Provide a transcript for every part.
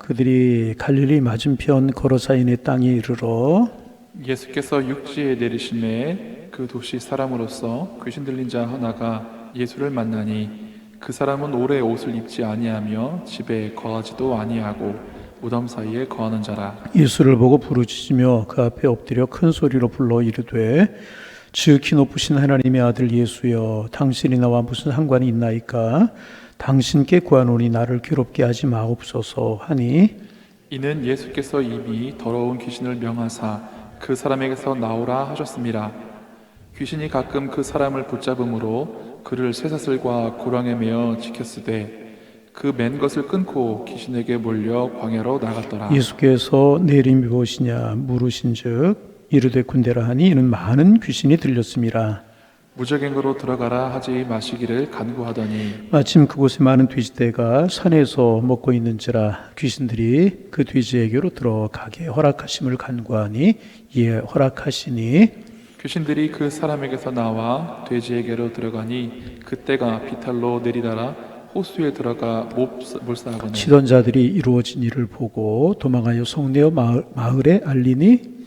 그들이 갈릴리 맞은편 거로사인의 땅에 이르러 예수께서 육지에 내리심에 그 도시 사람으로서 귀신 들린 자 하나가 예수를 만나니 그 사람은 오래 옷을 입지 아니하며 집에 거하지도 아니하고 무덤 사이에 거하는 자라. 예수를 보고 부르짖으며 그 앞에 엎드려 큰 소리로 불러 이르되 지극히 높으신 하나님의 아들 예수여, 당신이 나와 무슨 상관이 있나이까? 당신께 구하노니 나를 괴롭게 하지 마옵소서 하니, 이는 예수께서 이미 더러운 귀신을 명하사 그 사람에게서 나오라 하셨습니다. 귀신이 가끔 그 사람을 붙잡음으로 그를 쇠사슬과 고랑에 매어 지켰으되 그 맨 것을 끊고 귀신에게 몰려 광야로 나갔더라. 예수께서 내림이 무엇이냐 물으신즉 이르되 군대라 하니 이는 많은 귀신이 들렸습니다. 무적행으로 들어가라 하지 마시기를 간구하더니 마침 그곳에 많은 돼지떼가 산에서 먹고 있는지라 귀신들이 그 돼지에게로 들어가게 허락하심을 간구하니 이에 허락하시니, 귀신들이 그 사람에게서 나와 돼지에게로 들어가니 그때가 비탈로 내리다라 호수에 들어가 몰사하거늘 치던 자들이 이루어진 일을 보고 도망하여 성내어 마을에 알리니,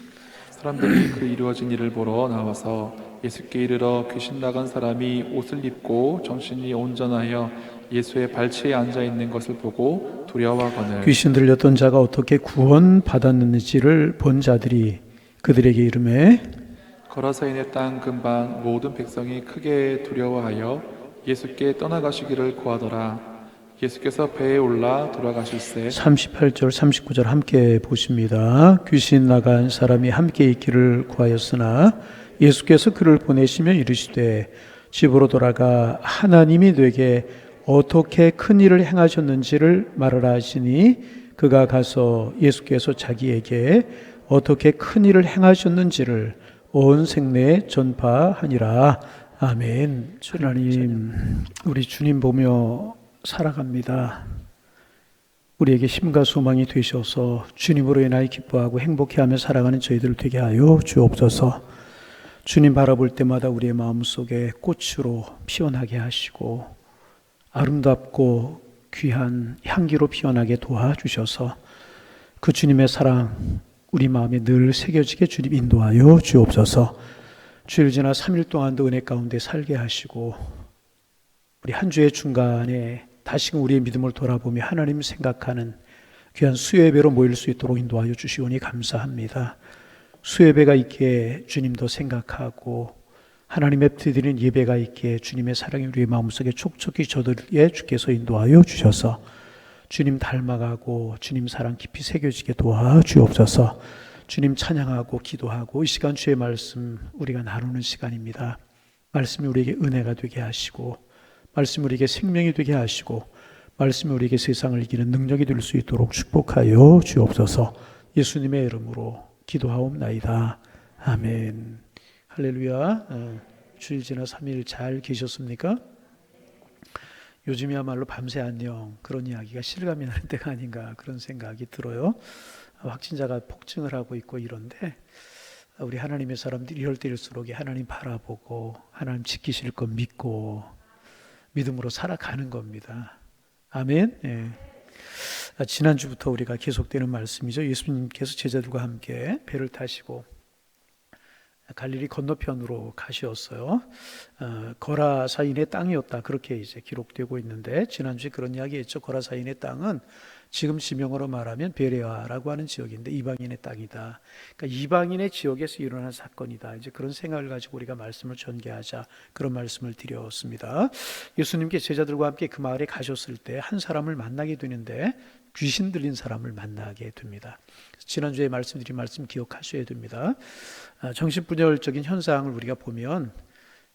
사람들이 그 이루어진 일을 보러 나와서 예수께 이르러 귀신 나간 사람이 옷을 입고 정신이 온전하여 예수의 발치에 앉아 있는 것을 보고 두려워하거늘 귀신 들렸던 자가 어떻게 구원받았는지를 본 자들이 그들에게 이르매 거라사인의 땅 근방 모든 백성이 크게 두려워하여 예수께 떠나가시기를 구하더라. 예수께서 배에 올라 돌아가실새 38절 39절 함께 보십니다. 귀신 나간 사람이 함께 있기를 구하였으나 예수께서 그를 보내시며 이르시되 집으로 돌아가 하나님이 내게 어떻게 큰 일을 행하셨는지를 말하라 하시니, 그가 가서 예수께서 자기에게 어떻게 큰 일을 행하셨는지를 온 생내에 전파하니라. 아멘. 하나님, 우리 주님 보며 살아갑니다. 우리에게 힘과 소망이 되셔서 주님으로 인하여 기뻐하고 행복해하며 살아가는 저희들 되게 하여 주옵소서. 주님 바라볼 때마다 우리의 마음속에 꽃으로 피어나게 하시고 아름답고 귀한 향기로 피어나게 도와주셔서 그 주님의 사랑 우리 마음에 늘 새겨지게 주님 인도하여 주옵소서. 주일 지나 3일 동안도 은혜 가운데 살게 하시고 우리 한 주의 중간에 다시금 우리의 믿음을 돌아보며 하나님 생각하는 귀한 수요예배로 모일 수 있도록 인도하여 주시오니 감사합니다. 수요예배가 있기에 주님도 생각하고 하나님 앞에 드리는 예배가 있기에 주님의 사랑이 우리의 마음속에 촉촉히 저들에 주께서 인도하여 주셔서 주님 닮아가고 주님 사랑 깊이 새겨지게 도와주옵소서. 주님 찬양하고 기도하고 이 시간 주의 말씀 우리가 나누는 시간입니다. 말씀이 우리에게 은혜가 되게 하시고 말씀이 우리에게 생명이 되게 하시고 말씀이 우리에게 세상을 이기는 능력이 될 수 있도록 축복하여 주옵소서. 예수님의 이름으로 기도하옵나이다. 아멘. 할렐루야. 주일 지나 3일 잘 계셨습니까? 요즘이야말로 밤새 안녕 그런 이야기가 실감이 나는 때가 아닌가 그런 생각이 들어요. 확진자가 폭증을 하고 있고 이런데 우리 하나님의 사람들이 이럴 때일수록 하나님 바라보고 하나님 지키실 것 믿고 믿음으로 살아가는 겁니다. 아멘. 예. 지난주부터 우리가 계속되는 말씀이죠. 예수님께서 제자들과 함께 배를 타시고 갈릴리 건너편으로 가셨어요. 거라사인의 땅이었다 그렇게 이제 기록되고 있는데 지난주에 그런 이야기했죠. 거라사인의 땅은 지금 지명으로 말하면 베레아라고 하는 지역인데 이방인의 땅이다. 그러니까 이방인의 지역에서 일어난 사건이다. 이제 그런 생각을 가지고 우리가 말씀을 전개하자 그런 말씀을 드렸습니다. 예수님께 제자들과 함께 그 마을에 가셨을 때 한 사람을 만나게 되는데 귀신 들린 사람을 만나게 됩니다. 지난주에 말씀드린 말씀 기억하셔야 됩니다. 정신분열적인 현상을 우리가 보면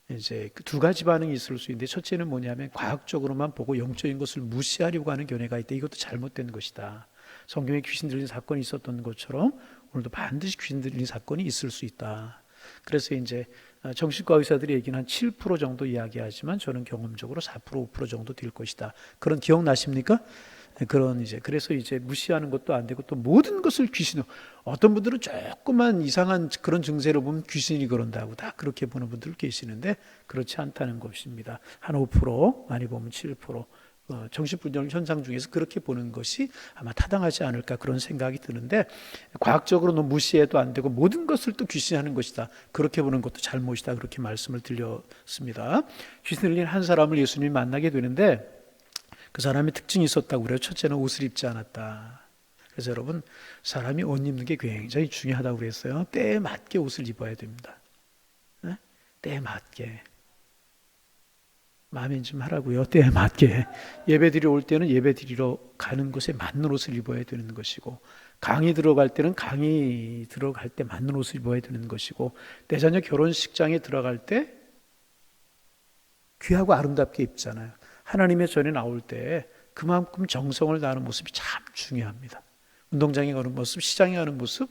이제 두 가지 반응이 있을 수 있는데 첫째는 뭐냐면 과학적으로만 보고 영적인 것을 무시하려고 하는 견해가 있다. 이것도 잘못된 것이다. 성경에 귀신 들린 사건이 있었던 것처럼 오늘도 반드시 귀신 들린 사건이 있을 수 있다. 그래서 이제 정신과 의사들이 얘기는 한 7% 정도 이야기하지만 저는 경험적으로 4% 5% 정도 될 것이다. 그런 기억나십니까? 그래서 이제 무시하는 것도 안 되고 또 모든 것을 귀신으로, 어떤 분들은 조그만 이상한 그런 증세로 보면 귀신이 그런다고 다 그렇게 보는 분들 계시는데 그렇지 않다는 것입니다. 한 5%, 많이 보면 7%. 정신분열 현상 중에서 그렇게 보는 것이 아마 타당하지 않을까 그런 생각이 드는데, 과학적으로 너무 무시해도 안 되고 모든 것을 또 귀신이 하는 것이다 그렇게 보는 것도 잘못이다 그렇게 말씀을 드렸습니다. 귀신 들린 한 사람을 예수님이 만나게 되는데 그 사람의 특징이 있었다고 그래요. 첫째는 옷을 입지 않았다. 그래서 여러분, 사람이 옷 입는 게 굉장히 중요하다고 그랬어요. 때에 맞게 옷을 입어야 됩니다. 네? 때에 맞게. 마음에 좀 하라고요. 때에 맞게. 예배드리러 올 때는 예배드리러 가는 곳에 맞는 옷을 입어야 되는 것이고, 강의 들어갈 때는 강의 들어갈 때 맞는 옷을 입어야 되는 것이고, 내 자녀 결혼식장에 들어갈 때 귀하고 아름답게 입잖아요. 하나님의 전에 나올 때 그만큼 정성을 다하는 모습이 참 중요합니다. 운동장에 가는 모습, 시장에 가는 모습,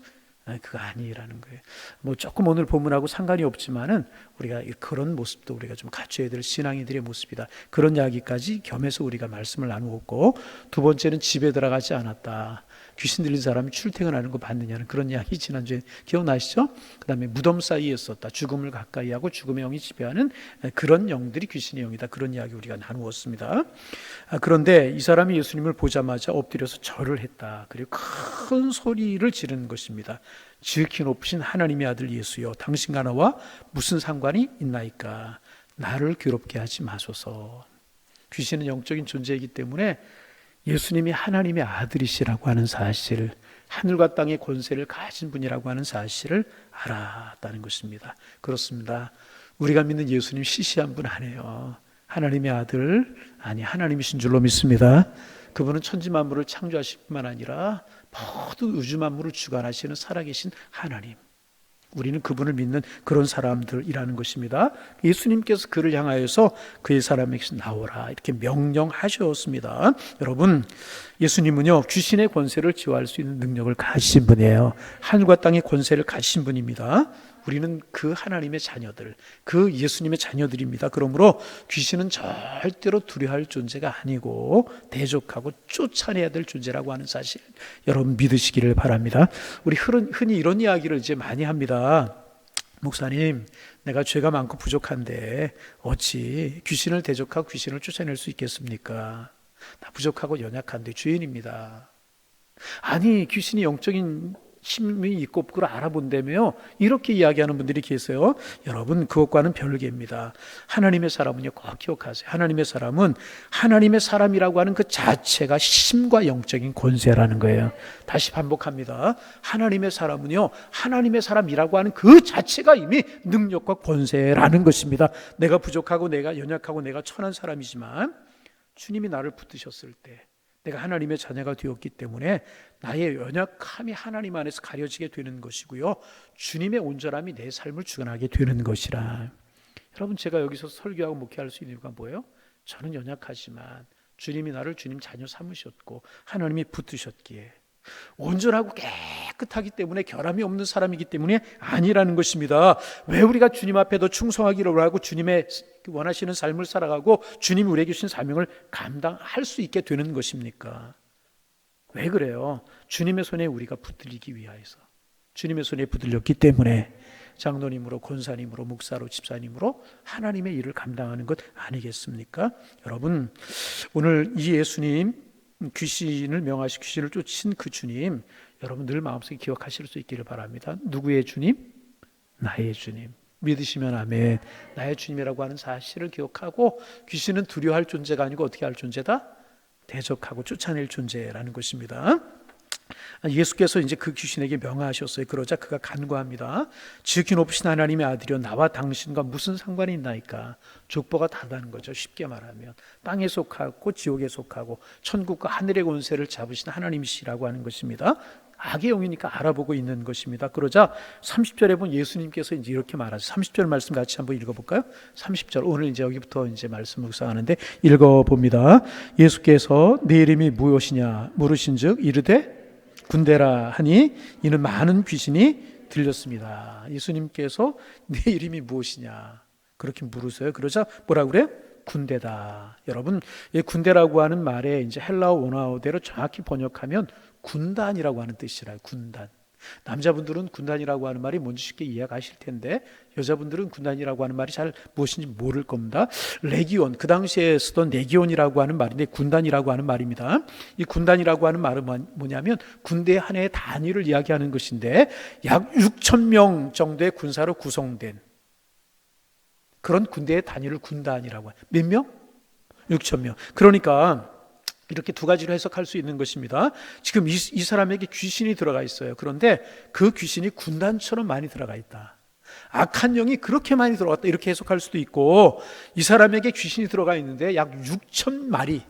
그거 아니라는 거예요. 뭐 조금 오늘 본문하고 상관이 없지만은 우리가 그런 모습도 우리가 좀 갖춰야 될 신앙이들의 모습이다. 그런 이야기까지 겸해서 우리가 말씀을 나누었고, 두 번째는 집에 들어가지 않았다. 귀신 들린 사람이 출퇴근하는 거 봤느냐는 그런 이야기 지난주에 기억나시죠? 그 다음에 무덤 사이에 있었다. 죽음을 가까이 하고 죽음의 영이 지배하는 그런 영들이 귀신의 영이다. 그런 이야기 우리가 나누었습니다. 그런데 이 사람이 예수님을 보자마자 엎드려서 절을 했다. 그리고 큰 소리를 지르는 것입니다. 지극히 높으신 하나님의 아들 예수여, 당신과 나와 무슨 상관이 있나이까? 나를 괴롭게 하지 마소서. 귀신은 영적인 존재이기 때문에 예수님이 하나님의 아들이시라고 하는 사실을, 하늘과 땅의 권세를 가진 분이라고 하는 사실을 알았다는 것입니다. 그렇습니다. 우리가 믿는 예수님 시시한 분 아니에요. 하나님의 아들, 아니 하나님이신 줄로 믿습니다. 그분은 천지 만물을 창조하실 뿐만 아니라 모든 우주 만물을 주관하시는 살아계신 하나님. 우리는 그분을 믿는 그런 사람들이라는 것입니다. 예수님께서 그를 향하여서 그의 사람에게서 나오라 이렇게 명령하셨습니다. 여러분, 예수님은요 귀신의 권세를 제어할 수 있는 능력을 가지신 분이에요. 하늘과 땅의 권세를 가지신 분입니다. 우리는 그 하나님의 자녀들, 그 예수님의 자녀들입니다. 그러므로 귀신은 절대로 두려워할 존재가 아니고 대적하고 쫓아내야 될 존재라고 하는 사실, 여러분 믿으시기를 바랍니다. 우리 흔히 이런 이야기를 이제 많이 합니다. 목사님, 내가 죄가 많고 부족한데 어찌 귀신을 대적하고 귀신을 쫓아낼 수 있겠습니까? 나 부족하고 연약한데 죄인입니다. 아니, 귀신이 영적인 힘이 있고 그걸 알아본다며요. 이렇게 이야기하는 분들이 계세요. 여러분, 그것과는 별개입니다. 하나님의 사람은요, 꼭 기억하세요. 하나님의 사람은 하나님의 사람이라고 하는 그 자체가 힘과 영적인 권세라는 거예요. 다시 반복합니다. 하나님의 사람은요, 하나님의 사람이라고 하는 그 자체가 이미 능력과 권세라는 것입니다. 내가 부족하고 내가 연약하고 내가 천한 사람이지만 주님이 나를 붙드셨을 때 내가 하나님의 자녀가 되었기 때문에 나의 연약함이 하나님 안에서 가려지게 되는 것이고요, 주님의 온전함이 내 삶을 주관하게 되는 것이라. 여러분, 제가 여기서 설교하고 목회할 수 있는 이유가 뭐예요? 저는 연약하지만 주님이 나를 주님 자녀 삼으셨고 하나님이 붙드셨기에, 온전하고 깨끗하기 때문에 결함이 없는 사람이기 때문에 아니라는 것입니다. 왜 우리가 주님 앞에 더 충성하기를 하고 주님의 원하시는 삶을 살아가고 주님이 우리에게 주신 사명을 감당할 수 있게 되는 것입니까? 왜 그래요? 주님의 손에 우리가 붙들리기 위하여서, 주님의 손에 붙들렸기 때문에 장로님으로, 권사님으로, 목사로, 집사님으로 하나님의 일을 감당하는 것 아니겠습니까? 여러분, 오늘 이 예수님, 귀신을 명하시 귀신을 쫓으신 그 주님, 여러분 늘 마음속에 기억하실 수 있기를 바랍니다. 누구의 주님? 나의 주님. 믿으시면 아멘. 나의 주님이라고 하는 사실을 기억하고, 귀신은 두려워할 존재가 아니고 어떻게 할 존재다? 대적하고 쫓아낼 존재라는 것입니다. 예수께서 이제 그 귀신에게 명하셨어요. 그러자 그가 간구합니다. 지극히 높으신 하나님의 아들이여, 나와 당신과 무슨 상관이 있나이까? 족보가 다다는 거죠. 쉽게 말하면 땅에 속하고 지옥에 속하고 천국과 하늘의 권세를 잡으신 하나님이시라고 하는 것입니다. 악의 영이니까 알아보고 있는 것입니다. 그러자 30절에 본 예수님께서 이제 이렇게 말하죠. 30절 말씀 같이 한번 읽어볼까요? 30절, 오늘 이제 여기부터 이제 말씀 묵상하는데 읽어봅니다. 예수께서 네 이름이 무엇이냐 물으신즉 이르되 군대라 하니 이는 많은 귀신이 들렸습니다. 예수님께서 네 이름이 무엇이냐 그렇게 물으세요. 그러자 뭐라 그래요? 군대다. 여러분, 이 군대라고 하는 말에 이제 헬라어 원어대로 정확히 번역하면 군단이라고 하는 뜻이라요. 군단. 남자분들은 군단이라고 하는 말이 뭔지 쉽게 이해하실 텐데 여자분들은 군단이라고 하는 말이 잘 무엇인지 모를 겁니다. 레기온, 그 당시에 쓰던 레기온이라고 하는 말인데 군단이라고 하는 말입니다. 이 군단이라고 하는 말은 뭐냐면 군대 한 해의 단위를 이야기하는 것인데 약 6천 명 정도의 군사로 구성된 그런 군대의 단위를 군단이라고 해요. 몇 명? 6천 명. 그러니까 이렇게 두 가지로 해석할 수 있는 것입니다. 지금 이 사람에게 귀신이 들어가 있어요. 그런데 그 귀신이 군단처럼 많이 들어가 있다. 악한 영이 그렇게 많이 들어갔다. 이렇게 해석할 수도 있고, 이 사람에게 귀신이 들어가 있는데 약 6천 마리,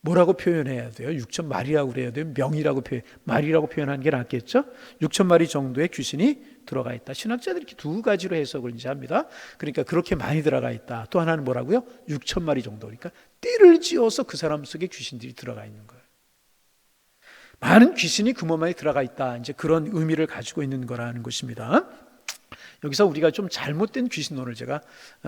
뭐라고 표현해야 돼요? 6천 마리라고 그래야 돼요? 명이라고 마리라고 표현하는 게 낫겠죠? 6천 마리 정도의 귀신이 들어가 있다. 신학자들이 이렇게 두 가지로 해석을 이제 합니다. 그러니까 그렇게 많이 들어가 있다. 또 하나는 뭐라고요? 6천 마리 정도. 그러니까 띠를 지어서 그 사람 속에 귀신들이 들어가 있는 거예요. 많은 귀신이 그 몸 안에 들어가 있다. 이제 그런 의미를 가지고 있는 거라는 것입니다. 여기서 우리가 좀 잘못된 귀신론을 제가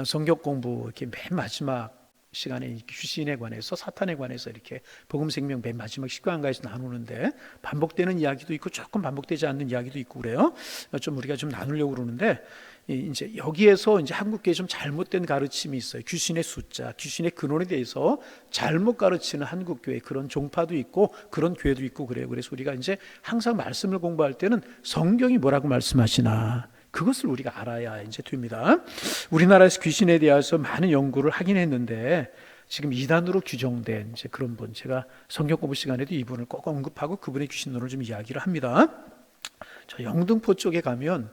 성경 공부 이렇게 맨 마지막 시간에 귀신에 관해서 사탄에 관해서 이렇게 복음 생명 맨 마지막 19강가에서 나누는데 반복되는 이야기도 있고 조금 반복되지 않는 이야기도 있고 그래요. 좀 우리가 좀 나누려고 그러는데 이제 여기에서 이제 한국교회 좀 잘못된 가르침이 있어요. 귀신의 숫자, 귀신의 근원에 대해서 잘못 가르치는 한국교회 그런 종파도 있고 그런 교회도 있고 그래요. 그래서 우리가 이제 항상 말씀을 공부할 때는 성경이 뭐라고 말씀하시나 그것을 우리가 알아야 이제 됩니다. 우리나라에서 귀신에 대해서 많은 연구를 하긴 했는데 지금 이단으로 규정된 이제 그런 분, 제가 성경 공부 시간에도 이분을 꼭 언급하고 그분의 귀신론을 좀 이야기를 합니다. 저 영등포 쪽에 가면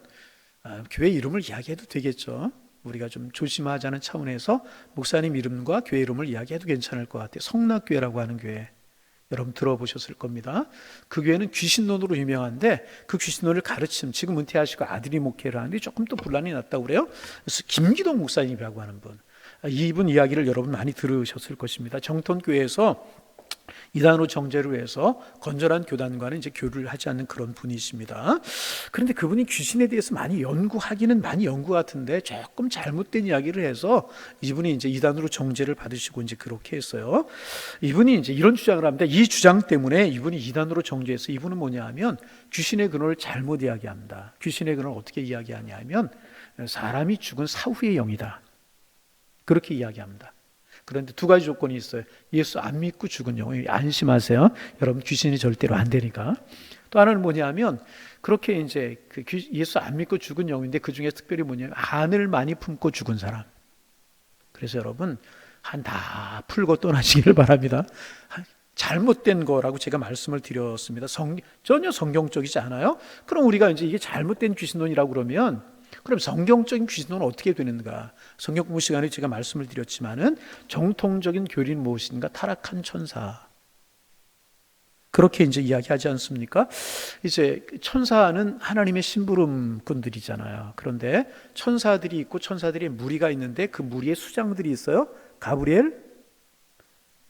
교회 이름을 이야기해도 되겠죠. 우리가 좀 조심하자는 차원에서 목사님 이름과 교회 이름을 이야기해도 괜찮을 것 같아요. 성락교회라고 하는 교회. 여러분 들어보셨을 겁니다. 그 교회는 귀신론으로 유명한데 그 귀신론을 가르침, 지금 은퇴하시고 아들이 목회를 하는데 조금 또 분란이 났다고 그래요. 그래서 김기동 목사님이라고 하는 분, 이분 이야기를 여러분 많이 들으셨을 것입니다. 정통교회에서 이단으로 정죄를 해서 건전한 교단과는 이제 교류를 하지 않는 그런 분이십니다. 그런데 그분이 귀신에 대해서 많이 연구하기는 많이 연구 같은데 조금 잘못된 이야기를 해서 이분이 이제 이단으로 정죄를 받으시고 이제 그렇게 했어요. 이분이 이제 이런 주장을 합니다. 이 주장 때문에 이분이 이단으로 정죄해서 이분은 뭐냐 하면 귀신의 근원을 잘못 이야기합니다. 귀신의 근원을 어떻게 이야기하냐 하면 사람이 죽은 사후의 영이다. 그렇게 이야기합니다. 그런데 두 가지 조건이 있어요. 예수 안 믿고 죽은 영혼, 안심하세요. 여러분 귀신이 절대로 안 되니까. 또 하나는 뭐냐면 그렇게 이제 예수 안 믿고 죽은 영인데 그 중에 특별히 뭐냐면 한을 많이 품고 죽은 사람. 그래서 여러분 한 다 풀고 떠나시기를 바랍니다. 잘못된 거라고 제가 말씀을 드렸습니다. 전혀 성경적이지 않아요. 그럼 우리가 이제 이게 잘못된 귀신론이라고 그러면 그럼 성경적인 귀신론은 어떻게 되는가? 성경 공부 시간에 제가 말씀을 드렸지만은 정통적인 교리는 무엇인가? 타락한 천사. 그렇게 이제 이야기하지 않습니까? 이제 천사는 하나님의 심부름꾼들이잖아요. 그런데 천사들이 있고 천사들의 무리가 있는데 그 무리의 수장들이 있어요. 가브리엘,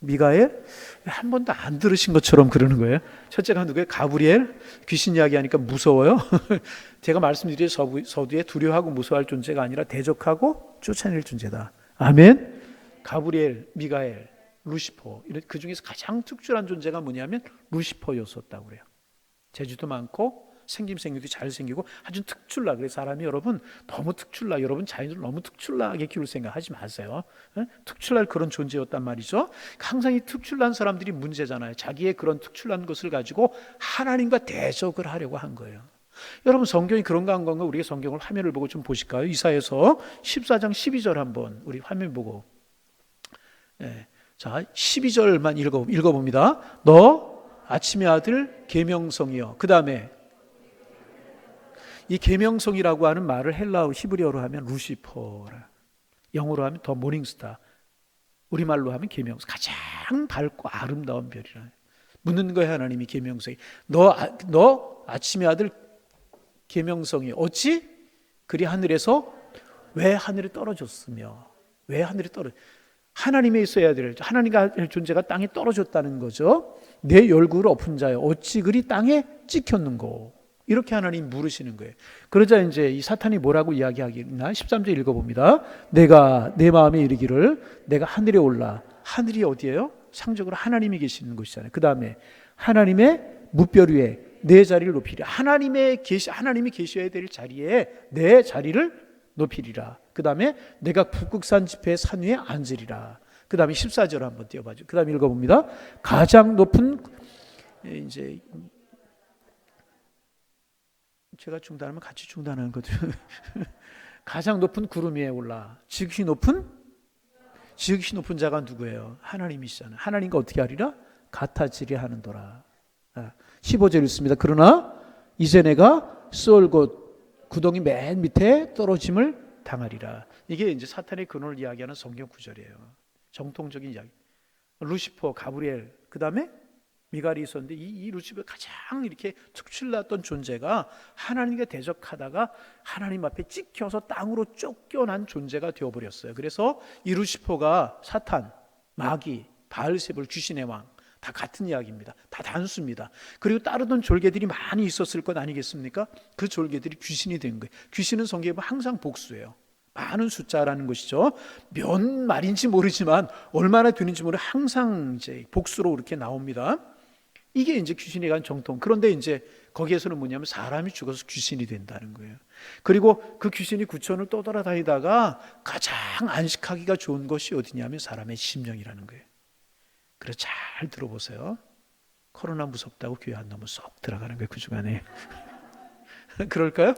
미가엘. 한 번도 안 들으신 것처럼 그러는 거예요. 첫째가 누구예요? 가브리엘. 귀신 이야기하니까 무서워요. 제가 말씀드린 서두에 두려워하고 무서워할 존재가 아니라 대적하고 쫓아낼 존재다. 아멘. 가브리엘, 미가엘, 루시퍼. 그 중에서 가장 특출한 존재가 뭐냐면 루시퍼였었다고 그래요. 재주도 많고 생김생기도 잘생기고 아주 특출나. 그래서 사람이 여러분 너무 특출나, 여러분 자녀들 너무 특출나게 키울 생각하지 마세요. 특출날 그런 존재였단 말이죠. 항상 이 특출난 사람들이 문제잖아요. 자기의 그런 특출난 것을 가지고 하나님과 대적을 하려고 한 거예요. 여러분 성경이 그런가 한 건가? 우리가 성경을 화면을 보고 좀 보실까요? 이사야서 14장 12절 한번 우리 화면 보고 자 12절만 읽어봅니다. 너 아침의 아들 계명성이여. 그 다음에 이 계명성이라고 하는 말을 헬라어 히브리어로 하면 루시퍼라, 영어로 하면 더 모닝스타, 우리말로 하면 계명성, 가장 밝고 아름다운 별이라. 묻는 거예요. 하나님이 계명성이 너 아침의 아들 계명성이 어찌 그리 하늘에서 왜 하늘에 떨어졌으며, 왜 하늘에 하나님에 있어야 될, 하나님과 할 존재가 땅에 떨어졌다는 거죠. 내 얼굴을 엎은 자여 어찌 그리 땅에 찍혔는고. 이렇게 하나님 물으시는 거예요. 그러자 이제 이 사탄이 뭐라고 이야기하겠나? 13절 읽어봅니다. 내가 내 마음에 이르기를 내가 하늘에 올라. 하늘이 어디예요? 상적으로 하나님이 계시는 곳이잖아요. 그 다음에 하나님의 무별 위에 내 자리를 높이리라. 하나님이 계셔야 될 자리에 내 자리를 높이리라. 그 다음에 내가 북극산 지폐의 산 위에 앉으리라. 그 다음에 14절 한번 띄워봐줘. 그 다음에 읽어봅니다. 가장 높은, 이제 제가 중단하면 같이 중단하는 거죠. 가장 높은 구름 위에 올라 지극히 높은 자가 누구예요? 하나님이시잖아요. 하나님과 어떻게 하리라? 같아지려 하는도라. 15절 읽습니다. 그러나 이제 내가 수월 곧 구덩이 맨 밑에 떨어짐을 당하리라. 이게 이제 사탄의 근원을 이야기하는 성경 구절이에요. 정통적인 이야기. 루시퍼, 가브리엘, 그 다음에 미갈이 있었는데 이 루시퍼가 가장 이렇게 특출났던 존재가 하나님과 대적하다가 하나님 앞에 찍혀서 땅으로 쫓겨난 존재가 되어버렸어요. 그래서 이 루시퍼가 사탄, 마귀, 바알세불, 귀신의 왕 다 같은 이야기입니다. 다 단수입니다. 그리고 따르던 졸개들이 많이 있었을 것 아니겠습니까? 그 졸개들이 귀신이 된 거예요. 귀신은 성경에 보면 항상 복수예요. 많은 숫자라는 것이죠. 몇 말인지 모르지만 얼마나 되는지 모르 항상 이제 복수로 이렇게 나옵니다. 이게 이제 귀신에 관한 정통. 그런데 이제 거기에서는 뭐냐면 사람이 죽어서 귀신이 된다는 거예요. 그리고 그 귀신이 구천을 떠돌아다니다가 가장 안식하기가 좋은 것이 어디냐면 사람의 심령이라는 거예요. 그래서 잘 들어보세요. 코로나 무섭다고 교회 안 나오면 쏙 들어가는 거예요. 그 주간에. 그럴까요?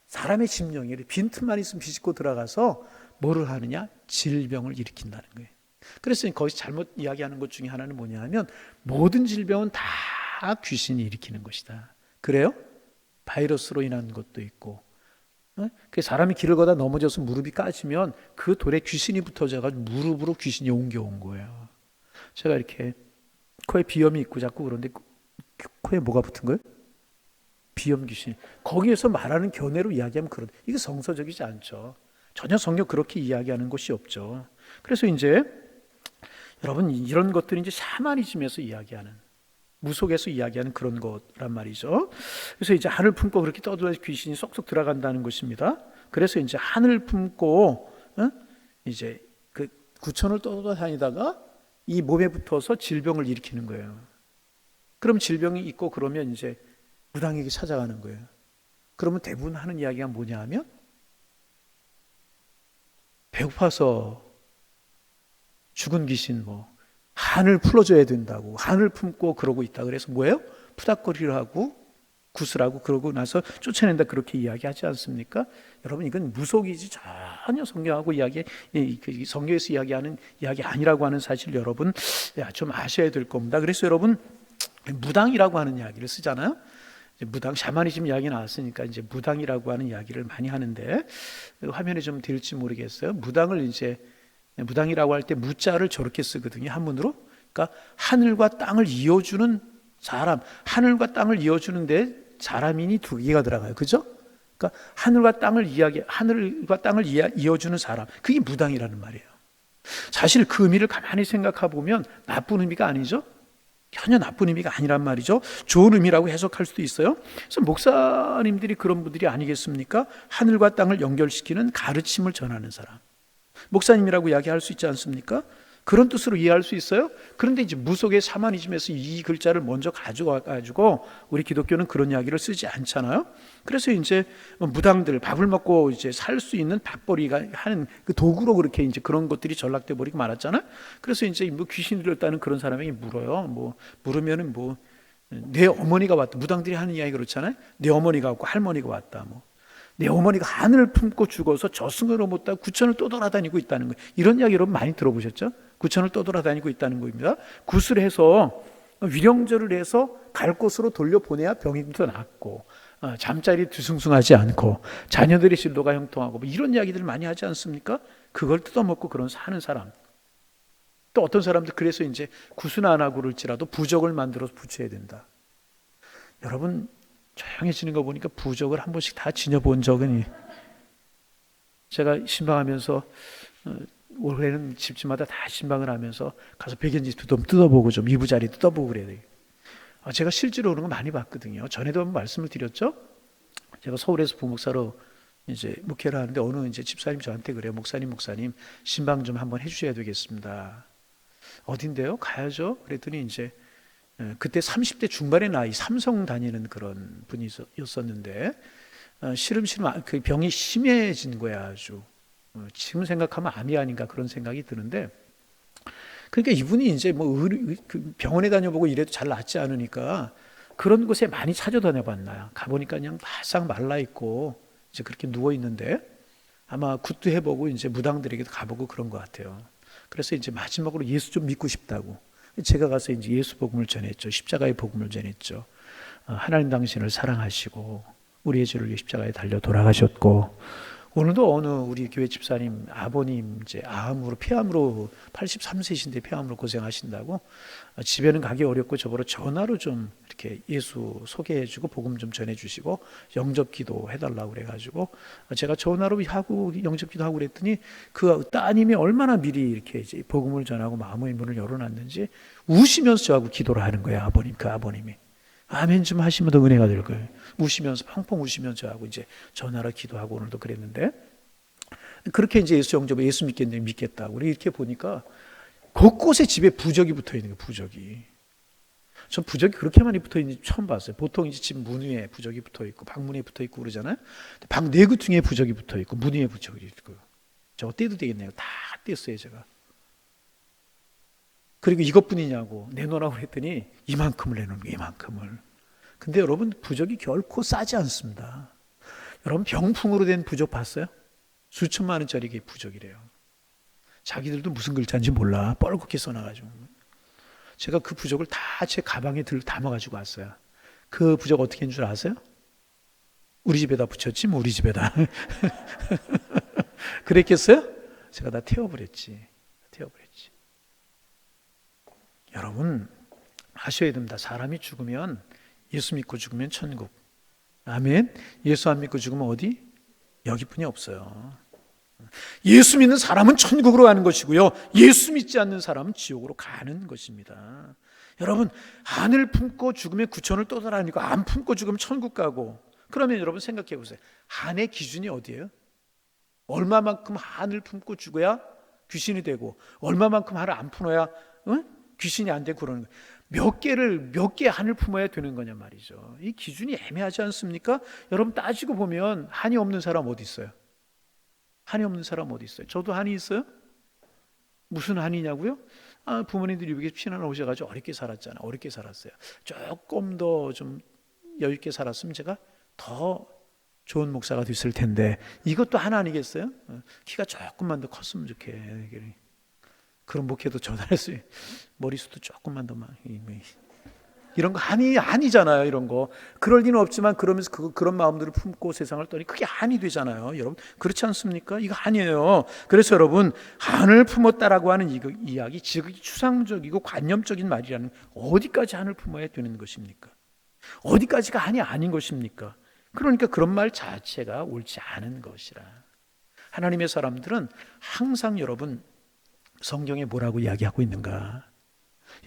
사람의 심령이 빈틈만 있으면 비집고 들어가서 뭐를 하느냐? 질병을 일으킨다는 거예요. 그래서 거기서 잘못 이야기하는 것 중에 하나는 뭐냐 하면 모든 질병은 다 귀신이 일으키는 것이다. 그래요? 바이러스로 인한 것도 있고, 그 사람이 길을 걷다 넘어져서 무릎이 까지면 그 돌에 귀신이 붙어져가지고 무릎으로 귀신이 옮겨온 거예요. 제가 이렇게 코에 비염이 있고 자꾸 그런데 코에 뭐가 붙은 거예요? 비염 귀신. 거기에서 말하는 견해로 이야기하면 그런, 이게 성서적이지 않죠. 전혀 성경 그렇게 이야기하는 것이 없죠. 그래서 이제 여러분 이런 것들이 이제 샤머니즘에서 이야기하는, 무속에서 이야기하는 그런 거란 말이죠. 그래서 이제 하늘 품고 그렇게 떠돌아서 귀신이 쏙쏙 들어간다는 것입니다. 그래서 이제 하늘 품고 이제 그 구천을 떠돌아다니다가 이 몸에 붙어서 질병을 일으키는 거예요. 그럼 질병이 있고 그러면 이제 무당에게 찾아가는 거예요. 그러면 대부분 하는 이야기가 뭐냐 하면 배고파서 죽은 귀신 한을 풀어줘야 된다고 한을 품고 그러고 있다. 그래서 뭐예요? 푸닥거리를 하고 구슬하고 그러고 나서 쫓아낸다, 그렇게 이야기하지 않습니까? 여러분 이건 무속이지 전혀 성경하고 성경에서 이야기하는 이야기 아니라고 하는 사실 여러분 좀 아셔야 될 겁니다. 그래서 여러분 무당이라고 하는 이야기를 쓰잖아요. 무당, 샤머니즘 이야기 나왔으니까 이제 무당이라고 하는 이야기를 많이 하는데 화면에 좀 들릴지 모르겠어요. 무당이라고 할 때 무자를 저렇게 쓰거든요. 한문으로. 그러니까 하늘과 땅을 이어주는 사람, 하늘과 땅을 이어주는데 사람인이 두 개가 들어가요. 그죠? 그러니까 하늘과 땅을 이어주는 사람, 그게 무당이라는 말이에요. 사실 그 의미를 가만히 생각해 보면 나쁜 의미가 아니죠. 전혀 나쁜 의미가 아니란 말이죠. 좋은 의미라고 해석할 수도 있어요. 그래서 목사님들이 그런 분들이 아니겠습니까? 하늘과 땅을 연결시키는 가르침을 전하는 사람, 목사님이라고 이야기할 수 있지 않습니까? 그런 뜻으로 이해할 수 있어요. 그런데 이제 무속의 샤머니즘에서 이 글자를 먼저 가지고 우리 기독교는 그런 이야기를 쓰지 않잖아요. 그래서 이제 무당들, 밥을 먹고 이제 살 수 있는 밥벌이가 하는 그 도구로 그렇게 이제 그런 것들이 전락돼 버리고 말았잖아요. 그래서 이제 귀신 들렸다는 그런 사람에게 물어요. 물으면은 내 어머니가 왔다. 무당들이 하는 이야기 그렇잖아요. 내 어머니가 왔고 할머니가 왔다. 내 어머니가 하늘을 품고 죽어서 저승으로 못 다 구천을 떠돌아다니고 있다는 거예요. 이런 이야기 여러분 많이 들어보셨죠? 구천을 떠돌아다니고 있다는 겁니다. 구슬해서 위령절을 해서 갈 곳으로 돌려보내야 병이도 낫고 잠자리 뒤숭숭하지 않고 자녀들의 진로가 형통하고 이런 이야기들을 많이 하지 않습니까? 그걸 뜯어먹고 그런 사는 사람. 또 어떤 사람들 그래서 이제 구슬 안 하고 그럴지라도 부적을 만들어서 붙여야 된다. 여러분 조용해지는 거 보니까 부적을 한 번씩 다 지녀본 적은, 제가 신방하면서 올해는 집집마다 다 신방을 하면서 가서 백연집도 좀 뜯어보고 좀 이부자리 뜯어보고 그래야 돼요. 제가 실제로 그런 거 많이 봤거든요. 전에도 한번 말씀을 드렸죠. 제가 서울에서 부목사로 이제 목회를 하는데 어느 이제 집사님 저한테 그래요. 목사님 신방 좀 한번 해주셔야 되겠습니다. 어딘데요? 가야죠. 그랬더니 이제 그때 30대 중반의 나이, 삼성 다니는 그런 분이었었는데 시름시름 그 병이 심해진 거야 아주. 지금 생각하면 암이 아닌가 그런 생각이 드는데, 그러니까 이분이 이제 뭐 그 병원에 다녀보고 이래도 잘 낫지 않으니까 그런 곳에 많이 찾아다녀봤나. 가보니까 그냥 바싹 말라 있고 이제 그렇게 누워 있는데, 아마 굿도 해보고 이제 무당들에게도 가보고 그런 것 같아요. 그래서 이제 마지막으로 예수 좀 믿고 싶다고 제가 가서 이제 예수 복음을 전했죠. 십자가의 복음을 전했죠. 하나님 당신을 사랑하시고 우리의 죄를 위해 십자가에 달려 돌아가셨고, 오늘도 어느 우리 교회 집사님 아버님 이제 암으로 폐암으로 83세이신데 폐암으로 고생하신다고 집에는 가기 어렵고 저보러 전화로 좀 이렇게 예수 소개해주고 복음 좀 전해주시고 영접기도 해달라고 그래가지고 제가 전화로 하고 영접기도 하고 그랬더니 그 따님이 얼마나 미리 이렇게 이제 복음을 전하고 마음의 문을 열어놨는지 우시면서 저하고 기도를 하는 거예요. 아버님, 그 아버님이 아멘 좀 하시면 더 은혜가 될 거예요. 우시면서 펑펑 우시면서 하고 이제 전화로 기도하고 오늘도 그랬는데, 그렇게 이제 예수 영접에 예수 믿겠네 믿겠다고 이렇게 보니까 곳곳에 집에 부적이 붙어 있는 거예요. 부적이. 전 부적이 그렇게 많이 붙어 있는지 처음 봤어요. 보통 이제 집 문 위에 부적이 붙어 있고 방문에 붙어 있고 그러잖아요. 방 내구퉁이에 부적이 붙어 있고 문 위에 부적이 있고. 저거 떼도 되겠네요. 다 뗐어요 제가. 그리고 이것뿐이냐고 내놓으라고 했더니 이만큼을 내놓는 거예요. 이만큼을. 근데 여러분 부적이 결코 싸지 않습니다. 여러분 병풍으로 된 부적 봤어요? 수천만 원짜리 부적이래요. 자기들도 무슨 글자인지 몰라. 뻘겋게 써놔가지고. 제가 그 부적을 다 제 가방에 담아가지고 왔어요. 그 부적 어떻게 한 줄 아세요? 우리 집에다 붙였지 뭐 우리 집에다. 그랬겠어요? 제가 다 태워버렸지. 여러분 아셔야 됩니다. 사람이 죽으면 예수 믿고 죽으면 천국. 아멘. 예수 안 믿고 죽으면 어디? 여기뿐이 없어요. 예수 믿는 사람은 천국으로 가는 것이고요, 예수 믿지 않는 사람은 지옥으로 가는 것입니다. 여러분 한을 품고 죽으면 구천을 떠돌아다니고 안 품고 죽으면 천국 가고, 그러면 여러분 생각해 보세요. 한의 기준이 어디예요? 얼마만큼 한을 품고 죽어야 귀신이 되고 얼마만큼 한을 안 품어야 귀신이 안 되고 그러는 거예요. 몇 개 한을 품어야 되는 거냐 말이죠. 이 기준이 애매하지 않습니까? 여러분 따지고 보면 한이 없는 사람 어디 있어요? 한이 없는 사람 어디 있어요? 저도 한이 있어요? 무슨 한이냐고요? 부모님들이 여기 피난 오셔가지고 어렵게 살았잖아요. 어렵게 살았어요. 조금 더 좀 여유 있게 살았으면 제가 더 좋은 목사가 됐을 텐데, 이것도 하나 아니겠어요? 키가 조금만 더 컸으면 좋게. 그런 목회도 전할수 있어요. 머리숱도 조금만 더 이런 거 아니잖아요. 이런 거 그럴 리는 없지만 그러면서 그런 마음들을 품고 세상을 떠니 그게 한이 되잖아요. 여러분 그렇지 않습니까? 이거 아니에요. 그래서 여러분 한을 품었다라고 하는 이야기 지극히 추상적이고 관념적인 말이라는, 어디까지 한을 품어야 되는 것입니까? 어디까지가 한이 아닌 것입니까? 그러니까 그런 말 자체가 옳지 않은 것이라. 하나님의 사람들은 항상 여러분 성경에 뭐라고 이야기하고 있는가?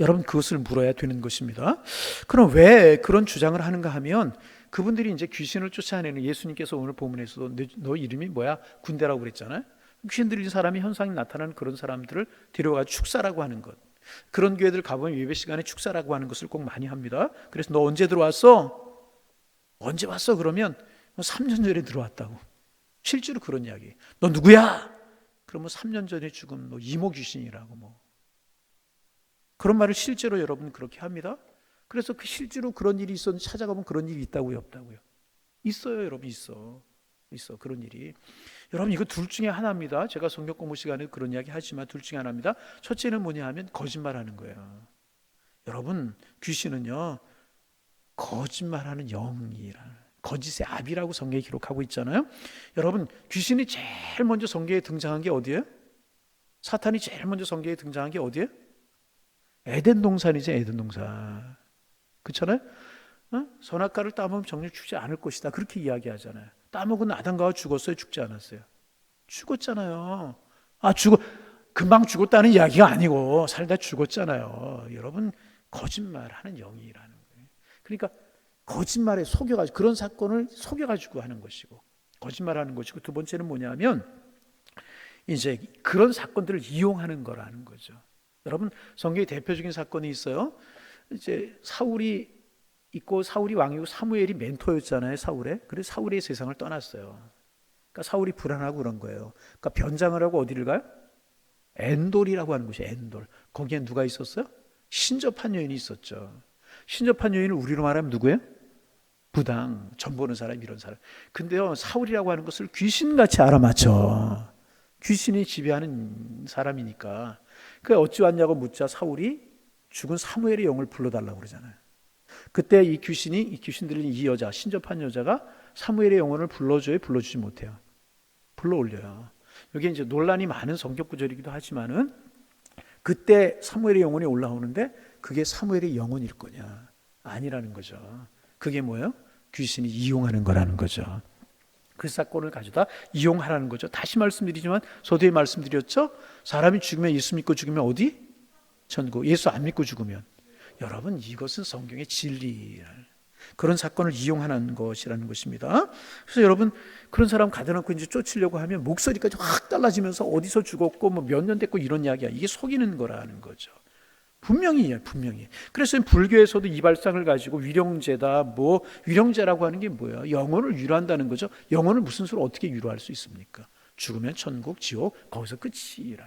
여러분 그것을 물어야 되는 것입니다. 그럼 왜 그런 주장을 하는가 하면, 그분들이 이제 귀신을 쫓아내는, 예수님께서 오늘 본문에서도 너 이름이 뭐야? 군대라고 그랬잖아요. 귀신 들린 사람이 현상이 나타나는 그런 사람들을 데려가 축사라고 하는 것. 그런 교회들 가보면 예배 시간에 축사라고 하는 것을 꼭 많이 합니다. 그래서 너 언제 들어왔어? 언제 왔어? 그러면 3년 전에 들어왔다고. 실제로 그런 이야기. 너 누구야? 그러면 3년 전에 죽은 이모 귀신이라고 그런 말을 실제로 여러분 그렇게 합니다. 그래서 그 실제로 그런 일이 있었는지 찾아가면 그런 일이 있다고요, 없다고요? 있어요, 여러분. 있어 그런 일이. 여러분 이거 둘 중에 하나입니다. 제가 성경 공부 시간에 그런 이야기 하지만 둘 중에 하나입니다. 첫째는 뭐냐 하면 거짓말하는 거예요. 여러분 귀신은요 거짓말하는 영이라, 거짓의 아비라고 성경에 기록하고 있잖아요. 여러분 귀신이 제일 먼저 성경에 등장한 게 어디예요? 사탄이 제일 먼저 성경에 등장한 게 어디예요? 에덴 동산이죠. 에덴 동산. 그렇잖아요. 선악과를 따먹으면 정녕 죽지 않을 것이다. 그렇게 이야기하잖아요. 따먹은 아담과 죽었어요? 죽지 않았어요? 죽었잖아요. 금방 죽었다는 이야기가 아니고 살다 죽었잖아요. 여러분 거짓말하는 영이라는 거예요. 그러니까 거짓말에 속여가지고, 그런 사건을 속여가지고 하는 것이고, 거짓말하는 것이고, 두 번째는 뭐냐면 이제 그런 사건들을 이용하는 거라는 거죠. 여러분, 성경에 대표적인 사건이 있어요. 이제 사울이 있고 사울이 왕이고 사무엘이 멘토였잖아요, 사울의. 그래서 사울이 세상을 떠났어요. 그러니까 사울이 불안하고 그런 거예요. 그러니까 변장을 하고 어디를 가요? 엔돌이라고 하는 곳이 엔돌. 거기에 누가 있었어요? 신접한 여인이 있었죠. 신접한 여인을 우리로 말하면 누구예요? 부당, 점 보는 사람, 이런 사람. 근데요, 사울이라고 하는 것을 귀신같이 알아맞혀. 귀신이 지배하는 사람이니까. 그 어찌 왔냐고 묻자 사울이 죽은 사무엘의 영을 불러달라고 그러잖아요. 그때 이 귀신들은 이 여자, 신접한 여자가 사무엘의 영혼을 불러줘요, 불러주지 못해요? 불러올려요. 여기 이제 논란이 많은 성경 구절이기도 하지만은 그때 사무엘의 영혼이 올라오는데 그게 사무엘의 영혼일 거냐? 아니라는 거죠. 그게 뭐예요? 귀신이 이용하는 거라는 거죠. 그 사건을 가져다 이용하라는 거죠. 다시 말씀드리지만 서두에 말씀드렸죠. 사람이 죽으면 예수 믿고 죽으면 어디? 천국. 예수 안 믿고 죽으면. 여러분, 이것은 성경의 진리. 그런 사건을 이용하는 것이라는 것입니다. 그래서 여러분, 그런 사람 가둬놓고 이제 쫓으려고 하면 목소리까지 확 달라지면서 어디서 죽었고 뭐 몇 년 됐고 이런 이야기야. 이게 속이는 거라는 거죠. 분명히. 그래서 불교에서도 이 발상을 가지고 위령제다, 뭐 위령제라고 하는 게 뭐야? 영혼을 위로한다는 거죠. 영혼을 무슨 수로 어떻게 위로할 수 있습니까? 죽으면 천국, 지옥, 거기서 끝이라.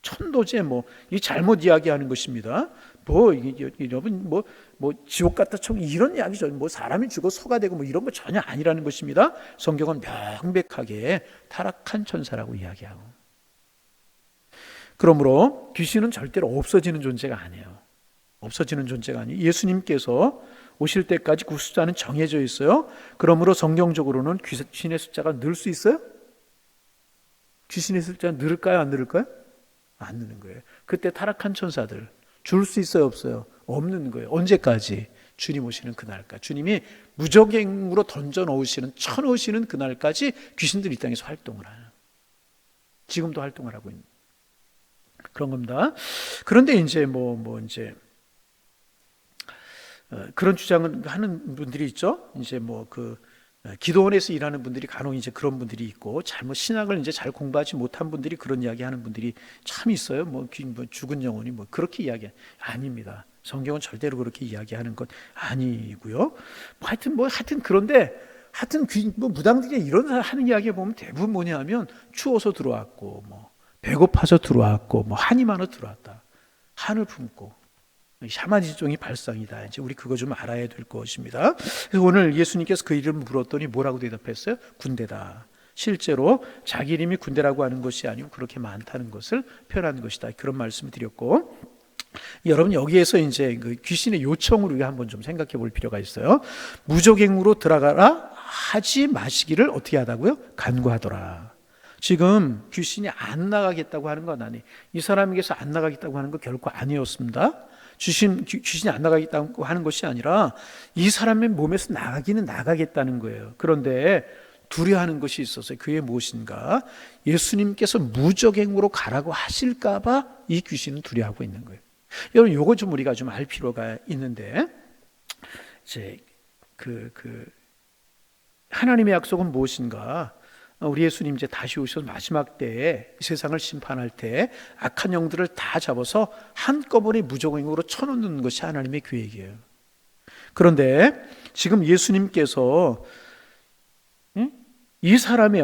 천도제 이 잘못 이야기하는 것입니다. 여러분 지옥 같다 청 이런 이야기죠. 사람이 죽어 소가 되고 이런 거 전혀 아니라는 것입니다. 성경은 명백하게 타락한 천사라고 이야기하고. 그러므로 귀신은 절대로 없어지는 존재가 아니에요. 없어지는 존재가 아니에요. 예수님께서 오실 때까지 그 숫자는 정해져 있어요. 그러므로 성경적으로는 귀신의 숫자가 늘 수 있어요? 귀신의 숫자가 늘을까요? 안 늘을까요? 안 느는 거예요. 그때 타락한 천사들 줄 수 있어요? 없어요? 없는 거예요. 언제까지? 주님 오시는 그날까지. 주님이 무적행으로 던져 놓으시는, 쳐 놓으시는 그날까지 귀신들이 이 땅에서 활동을 해요. 지금도 활동을 하고 있는 그런 겁니다. 그런데 이제 그런 주장을 하는 분들이 있죠. 이제 기도원에서 일하는 분들이 간혹 이제 그런 분들이 있고, 신학을 이제 잘 공부하지 못한 분들이 그런 이야기하는 분들이 참 있어요. 죽은 영혼이 그렇게 이야기 아닙니다. 성경은 절대로 그렇게 이야기하는 것 아니고요. 하여튼 그런데 무당들이 이런 하는 이야기 보면 대부분 뭐냐면 추워서 들어왔고, 배고파서 들어왔고, 한이 많아 들어왔다. 한을 품고. 샤머니즘의 발상이다. 이제 우리 그거 좀 알아야 될 것입니다. 그래서 오늘 예수님께서 그 이름을 물었더니 뭐라고 대답했어요? 군대다. 실제로 자기 이름이 군대라고 하는 것이 아니고 그렇게 많다는 것을 표현하는 것이다. 그런 말씀을 드렸고, 여러분 여기에서 이제 그 귀신의 요청을 우리가 한번 좀 생각해 볼 필요가 있어요. 무적행으로 들어가라 하지 마시기를 어떻게 하다고요? 간구하더라. 지금 귀신이 안 나가겠다고 하는 건 아니에요. 이 사람에게서 안 나가겠다고 하는 거 결코 아니었습니다. 귀신이 안 나가겠다고 하는 것이 아니라 이 사람의 몸에서 나가기는 나가겠다는 거예요. 그런데 두려워하는 것이 있었어요. 그게 무엇인가? 예수님께서 무적행으로 가라고 하실까 봐 이 귀신은 두려워하고 있는 거예요. 여러분 요거 좀 우리가 좀 알 필요가 있는데, 이제 하나님의 약속은 무엇인가? 우리 예수님 이제 다시 오셔서 마지막 때에 세상을 심판할 때 악한 영들을 다 잡아서 한꺼번에 무적행으로 쳐놓는 것이 하나님의 계획이에요. 그런데 지금 예수님께서 이 사람의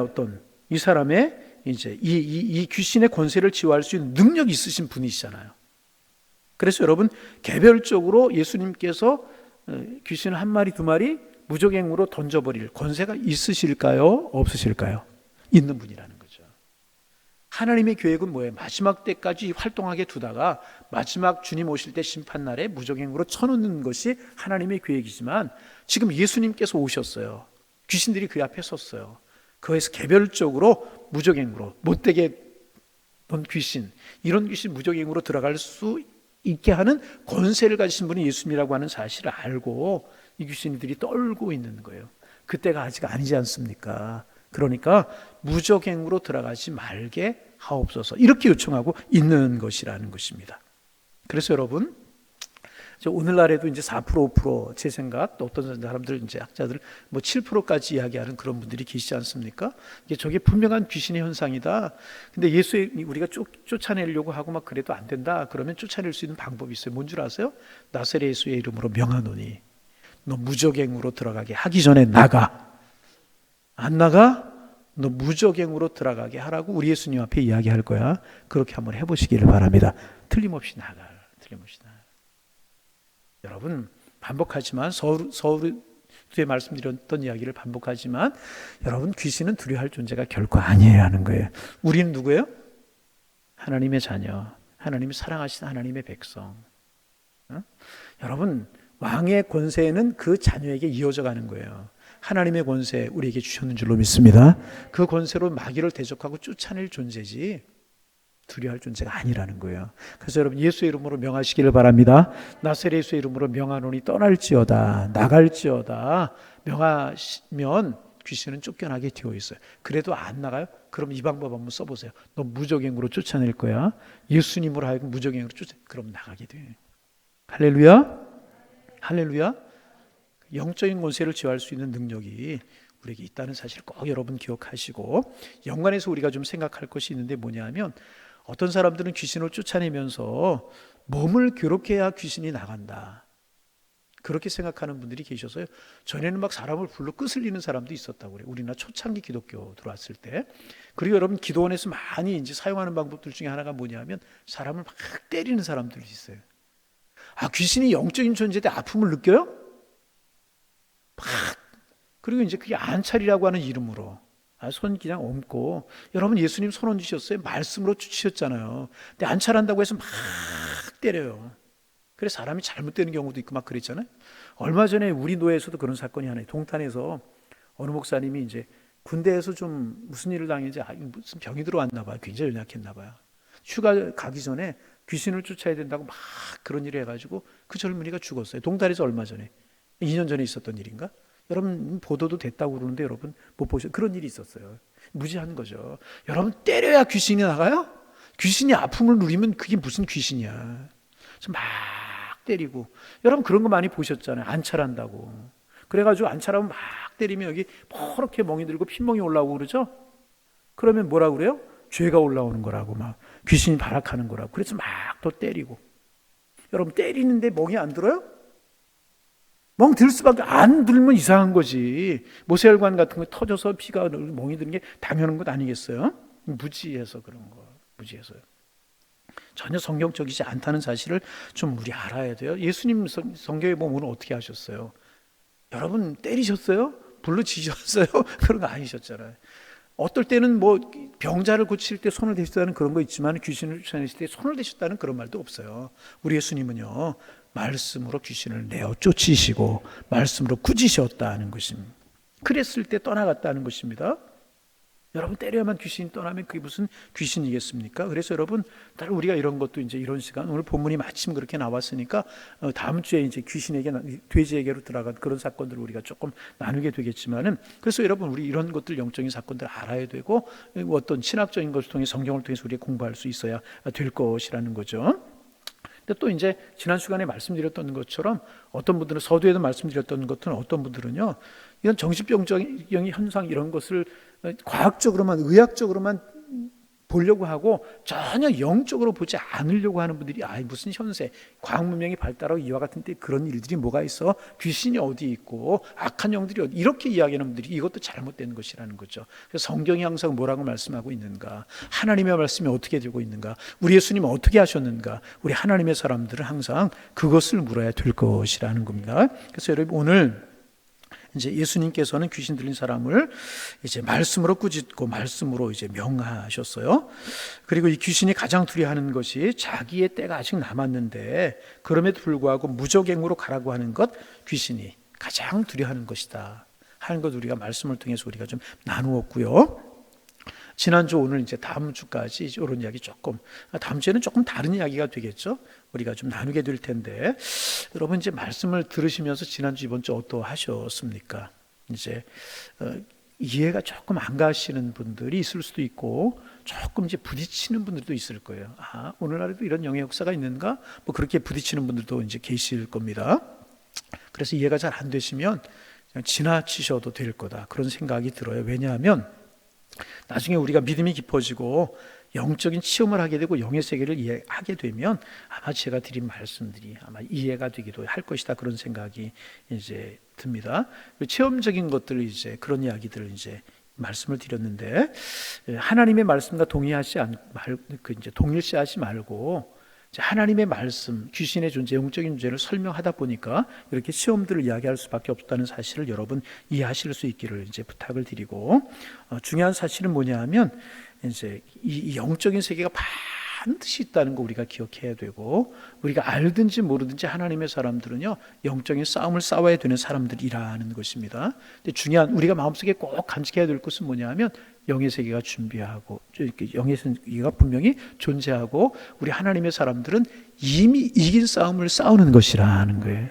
이제 이 귀신의 권세를 지휘할 수 있는 능력이 있으신 분이시잖아요. 그래서 여러분 개별적으로 예수님께서 귀신 한 마리 두 마리 무적행으로 던져버릴 권세가 있으실까요? 없으실까요? 있는 분이라는 거죠. 하나님의 계획은 뭐예요? 마지막 때까지 활동하게 두다가 마지막 주님 오실 때 심판날에 무적행으로 쳐놓는 것이 하나님의 계획이지만, 지금 예수님께서 오셨어요. 귀신들이 그 앞에 섰어요. 그에서 개별적으로 무적행으로 못되게 본 귀신, 이런 귀신 무적행으로 들어갈 수 있게 하는 권세를 가지신 분이 예수님이라고 하는 사실을 알고 이 귀신들이 떨고 있는 거예요. 그때가 아직 아니지 않습니까? 그러니까 무적행으로 들어가지 말게 하옵소서, 이렇게 요청하고 있는 것이라는 것입니다. 그래서 여러분 오늘날에도 이제 4%, 5%, 제 생각, 또 어떤 사람들, 이제 학자들, 뭐 7%까지 이야기하는 그런 분들이 계시지 않습니까? 저게 분명한 귀신의 현상이다. 근데 우리가 쫓아내려고 하고 막 그래도 안 된다. 그러면 쫓아낼 수 있는 방법이 있어요. 뭔 줄 아세요? 나사렛 예수의 이름으로 명하노니, 너 무적행으로 들어가게 하기 전에 나가. 안 나가? 너 무적행으로 들어가게 하라고 우리 예수님 앞에 이야기할 거야. 그렇게 한번 해보시기를 바랍니다. 틀림없이 나가. 틀림없이 나가. 여러분, 반복하지만 서두에 말씀드렸던 이야기를 반복하지만 여러분, 귀신은 두려워할 존재가 결코 아니에요 하는 거예요. 우리는 누구예요? 하나님의 자녀, 하나님이 사랑하시는 하나님의 백성. 여러분, 왕의 권세는 그 자녀에게 이어져 가는 거예요. 하나님의 권세 우리에게 주셨는 줄로 믿습니다. 그 권세로 마귀를 대적하고 쫓아낼 존재지 두려워할 존재가 아니라는 거예요. 그래서 여러분, 예수의 이름으로 명하시기를 바랍니다. 나사렛 예수의 이름으로 명하노니 떠날지어다, 나갈지어다. 명하시면 귀신은 쫓겨나게 되어 있어요. 그래도 안 나가요? 그럼 이 방법 한번 써보세요. 너 무적행으로 쫓아낼 거야. 예수님으로 하여금 무적행으로 그럼 나가게 돼요. 할렐루야. 할렐루야. 영적인 권세를 제어할 수 있는 능력이 우리에게 있다는 사실을 꼭 여러분 기억하시고, 연관해서 우리가 좀 생각할 것이 있는데 뭐냐면, 어떤 사람들은 귀신을 쫓아내면서 몸을 괴롭게 해야 귀신이 나간다, 그렇게 생각하는 분들이 계셔서요. 전에는 막 사람을 불러 끄슬리는 사람도 있었다고 그래요. 우리나라 초창기 기독교 들어왔을 때. 그리고 여러분, 기도원에서 많이 이제 사용하는 방법들 중에 하나가 뭐냐면 사람을 막 때리는 사람들이 있어요. 귀신이 영적인 존재인데 아픔을 느껴요? 막. 그리고 이제 그게 안찰이라고 하는 이름으로 손 그냥 얹고, 여러분, 예수님 손 얹으셨어요? 말씀으로 주시셨잖아요. 근데 안찰한다고 해서 막 때려요. 그래서 사람이 잘못되는 경우도 있고 막 그랬잖아요. 얼마 전에 우리 노예에서도 그런 사건이 하나, 동탄에서 어느 목사님이 이제 군대에서 좀 무슨 일을 당했는지, 무슨 병이 들어왔나 봐요. 굉장히 연약했나 봐요. 휴가 가기 전에 귀신을 쫓아야 된다고 막 그런 일을 해가지고 그 젊은이가 죽었어요. 동탄에서 얼마 전에, 2년 전에 있었던 일인가? 여러분, 보도도 됐다고 그러는데 여러분 못 보셨어요? 그런 일이 있었어요. 무지한 거죠. 여러분, 때려야 귀신이 나가요? 귀신이 아픔을 누리면 그게 무슨 귀신이야. 막 때리고, 여러분 그런 거 많이 보셨잖아요. 안찰한다고. 그래가지고 안찰하면 막 때리면 여기 퍼렇게 멍이 들고 핀멍이 올라오고 그러죠. 그러면 뭐라고 그래요? 죄가 올라오는 거라고, 막 귀신이 발악하는 거라고. 그래서 막 또 때리고. 여러분, 때리는데 멍이 안 들어요? 멍 들 수밖에, 안 들면 이상한 거지. 모세혈관 같은 거 터져서 피가 멍이 드는 게 당연한 것 아니겠어요? 무지해서 그런 거. 무지해서요. 전혀 성경적이지 않다는 사실을 좀 우리 알아야 돼요. 예수님 성경에 보면 오늘 어떻게 하셨어요? 여러분, 때리셨어요? 불로 지셨어요? 그런 거 아니셨잖아요. 어떨 때는 뭐 병자를 고칠 때 손을 대셨다는 그런 거 있지만, 귀신을 쫓아내실 때 손을 대셨다는 그런 말도 없어요. 우리 예수님은요, 말씀으로 귀신을 내어 쫓으시고 말씀으로 꾸짖으셨다는 것입니다. 그랬을 때 떠나갔다는 것입니다. 여러분, 때려야만 귀신이 떠나면 그게 무슨 귀신이겠습니까? 그래서 여러분, 우리가 이런 것도 이제 이런 시간, 오늘 본문이 마침 그렇게 나왔으니까 다음 주에 이제 귀신에게, 돼지에게로 들어간 그런 사건들을 우리가 조금 나누게 되겠지만은, 그래서 여러분, 우리 이런 것들, 영적인 사건들 알아야 되고, 어떤 신학적인 것을 통해 성경을 통해서 우리가 공부할 수 있어야 될 것이라는 거죠. 근데 또 이제 지난 시간에 말씀드렸던 것처럼, 어떤 분들은, 서두에도 말씀드렸던 것들은, 어떤 분들은요, 이런 정신병적인 현상, 이런 것을 과학적으로만, 의학적으로만 보려고 하고 전혀 영적으로 보지 않으려고 하는 분들이, 무슨 현세, 과학 문명이 발달하고 이와 같은 때 그런 일들이 뭐가 있어? 귀신이 어디 있고 악한 영들이 어디, 이렇게 이야기하는 분들이, 이것도 잘못된 것이라는 거죠. 그래서 성경이 항상 뭐라고 말씀하고 있는가, 하나님의 말씀이 어떻게 되고 있는가, 우리 예수님은 어떻게 하셨는가, 우리 하나님의 사람들은 항상 그것을 물어야 될 것이라는 겁니다. 그래서 여러분, 오늘 이제 예수님께서는 귀신 들린 사람을 이제 말씀으로 꾸짖고 말씀으로 이제 명하셨어요. 그리고 이 귀신이 가장 두려워하는 것이, 자기의 때가 아직 남았는데 그럼에도 불구하고 무적행으로 가라고 하는 것, 귀신이 가장 두려워하는 것이다 하는 것, 우리가 말씀을 통해서 우리가 좀 나누었고요. 지난주, 오늘 이제 다음 주까지 이런 이야기 조금, 다음 주에는 조금 다른 이야기가 되겠죠. 우리가 좀 나누게 될 텐데, 여러분 이제 말씀을 들으시면서 지난주, 이번 주 어떠하셨습니까? 이제 이해가 조금 안 가시는 분들이 있을 수도 있고, 조금 이제 부딪히는 분들도 있을 거예요. 아, 오늘날에도 이런 영의 역사가 있는가? 뭐 그렇게 부딪히는 분들도 이제 계실 겁니다. 그래서 이해가 잘 안 되시면 그냥 지나치셔도 될 거다. 그런 생각이 들어요. 왜냐하면 나중에 우리가 믿음이 깊어지고 영적인 체험을 하게 되고 영의 세계를 이해하게 되면 아마 제가 드린 말씀들이 아마 이해가 되기도 할 것이다. 그런 생각이 이제 듭니다. 체험적인 것들 이제 그런 이야기들을 이제 말씀을 드렸는데 하나님의 말씀과 동일시하지 말고 하나님의 말씀, 귀신의 존재, 영적인 존재를 설명하다 보니까 이렇게 시험들을 이야기할 수밖에 없다는 사실을 여러분 이해하실 수 있기를 이제 부탁을 드리고 중요한 사실은 뭐냐 하면 이제 이 영적인 세계가 반드시 있다는 거 우리가 기억해야 되고 우리가 알든지 모르든지 하나님의 사람들은요 영적인 싸움을 싸워야 되는 사람들이라는 것입니다. 근데 중요한 우리가 마음속에 꼭 간직해야 될 것은 뭐냐 하면 영의 세계가 준비하고 영의 세계가 분명히 존재하고 우리 하나님의 사람들은 이미 이긴 싸움을 싸우는 것이라는 거예요.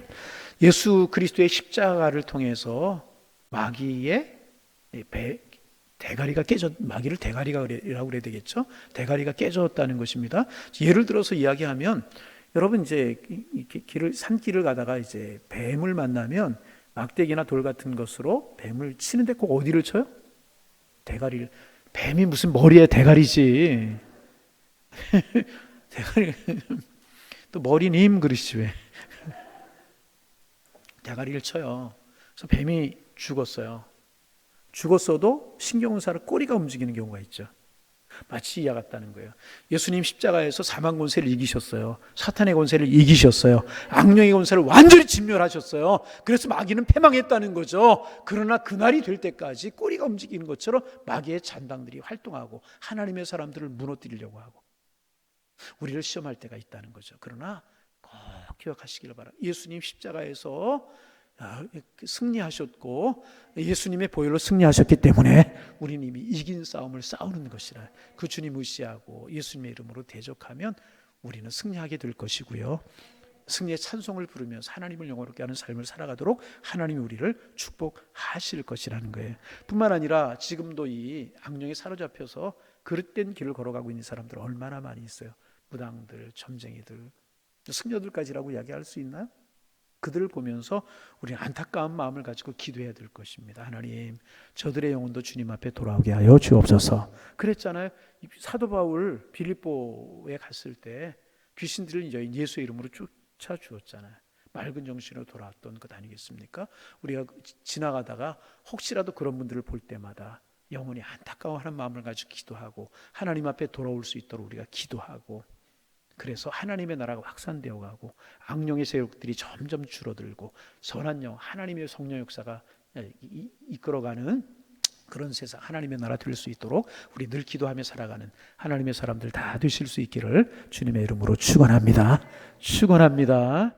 예수 그리스도의 십자가를 통해서 마귀의 대가리가 마귀를 대가리라고 그래야 되겠죠? 대가리가 깨졌다는 것입니다. 예를 들어서 이야기하면 여러분 이제 산길을 가다가 이제 뱀을 만나면 막대기나 돌 같은 것으로 뱀을 치는데 꼭 어디를 쳐요? 대가리를. 뱀이 무슨 머리에 대가리지. 대가리. 또 머리님 그러시지 왜. 대가리를 쳐요. 그래서 뱀이 죽었어요. 죽었어도 신경사를 꼬리가 움직이는 경우가 있죠. 마치 이와 같다는 거예요. 예수님 십자가에서 사망 권세를 이기셨어요. 사탄의 권세를 이기셨어요. 악령의 권세를 완전히 진멸하셨어요. 그래서 마귀는 패망했다는 거죠. 그러나 그날이 될 때까지 꼬리가 움직이는 것처럼 마귀의 잔당들이 활동하고 하나님의 사람들을 무너뜨리려고 하고 우리를 시험할 때가 있다는 거죠. 그러나 꼭 기억하시기를 바랍니다. 예수님 십자가에서 승리하셨고 예수님의 보혈로 승리하셨기 때문에 우리는 이미 이긴 싸움을 싸우는 것이라 그 주님 의시하고 예수님의 이름으로 대적하면 우리는 승리하게 될 것이고요. 승리의 찬송을 부르면서 하나님을 영화롭게 하는 삶을 살아가도록 하나님이 우리를 축복하실 것이라는 거예요. 뿐만 아니라 지금도 이 악령에 사로잡혀서 그릇된 길을 걸어가고 있는 사람들 얼마나 많이 있어요. 무당들, 점쟁이들, 승려들까지라고 이야기할 수 있나요? 그들을 보면서 우리는 안타까운 마음을 가지고 기도해야 될 것입니다. 하나님, 저들의 영혼도 주님 앞에 돌아오게 하여 주옵소서. 그랬잖아요. 사도 바울 빌립보에 갔을 때 귀신들을 예수의 이름으로 쫓아주었잖아요. 맑은 정신으로 돌아왔던 것 아니겠습니까? 우리가 지나가다가 혹시라도 그런 분들을 볼 때마다 영혼이 안타까워하는 마음을 가지고 기도하고 하나님 앞에 돌아올 수 있도록 우리가 기도하고 그래서 하나님의 나라가 확산되어 가고 악령의 세력들이 점점 줄어들고 선한 영, 하나님의 성령 역사가 이끌어가는 그런 세상, 하나님의 나라 될 수 있도록 우리 늘 기도하며 살아가는 하나님의 사람들 다 되실 수 있기를 주님의 이름으로 축원합니다. 축원합니다.